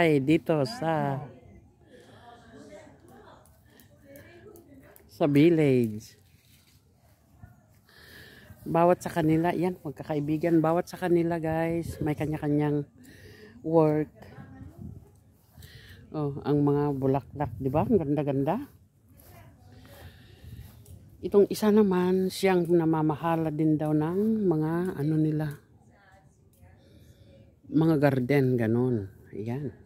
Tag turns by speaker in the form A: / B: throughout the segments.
A: bahay dito sa village. Bawat sa kanila, yan, magkakaibigan. Bawat sa kanila, guys, may kanya-kanyang work. Oh, ang mga bulaklak, di ba? Ang ganda-ganda. Itong isa naman, siyang namamahala din daw ng mga ano nila, mga garden, ganun. Ayan.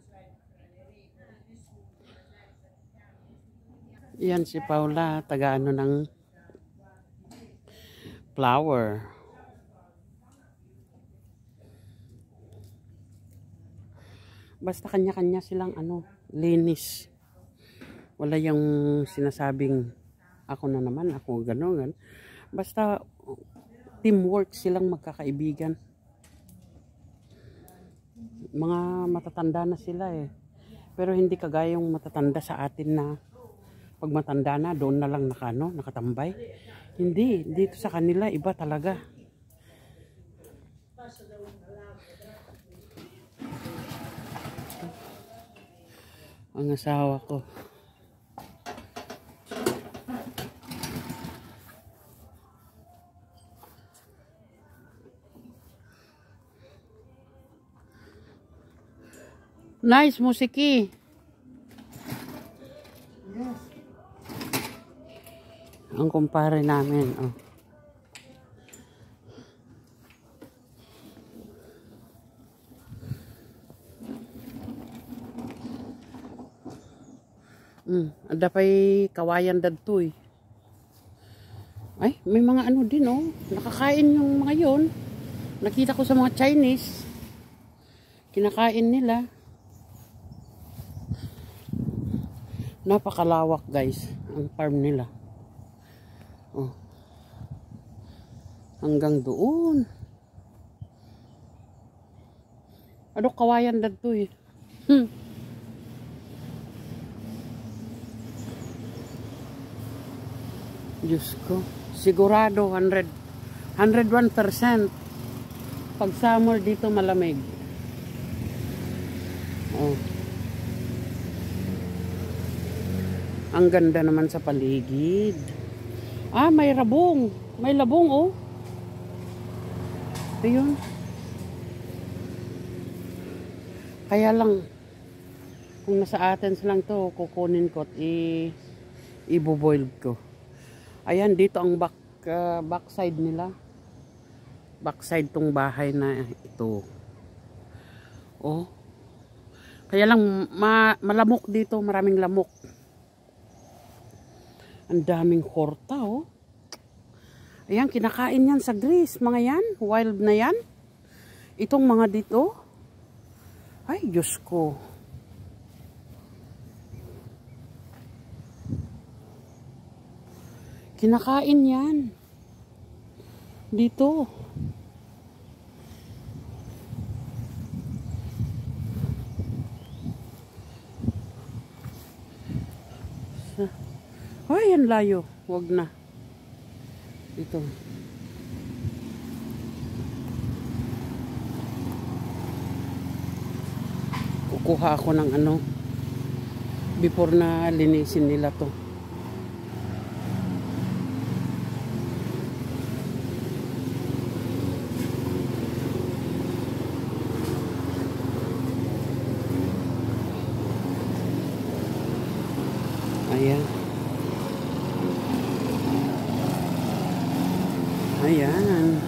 A: Yan si Paula, taga ano ng flower. Basta kanya-kanya silang ano, linis. Wala yung sinasabing ako na naman, ako gano'n. Basta teamwork silang magkakaibigan. Mga matatanda na sila eh. Pero hindi kagaya yung matatanda sa atin na pag matanda na, doon na lang nakatambay. Hindi, dito sa kanila, iba talaga. Ang asawa ko. Nice musiki. Yes. Ang kumpare namin, oh. Ada pa'y kawayan dadto eh. Ay, may mga ano din oh. Nakakain yung mga yun. Nakita ko sa mga Chinese. Kinakain nila. Napakalawak guys ang farm nila. Oh. Hanggang doon. Ano kawayan dadto eh. Diyos ko. Sigurado 101%. Pag summer dito malamig. Oh. Ang ganda naman sa paligid. Ah, may rabong. May labong, oh. Ayun. Kaya lang, kung nasa Athens lang to, kukunin ko at i-boil ko. Ayan, dito ang backside nila. Backside tong bahay na ito. Oh. Kaya lang, malamok dito. Maraming lamok. Ang daming horta, oh. Ayan, kinakain yan sa Greece. Mga yan, wild na yan. Itong mga dito. Ay, Diyos ko. Kinakain yan. Dito. Ay, yan layo. Huwag na. Ito. Kukuha ako ng ano before na linisin nila to. Ayan. Ayan.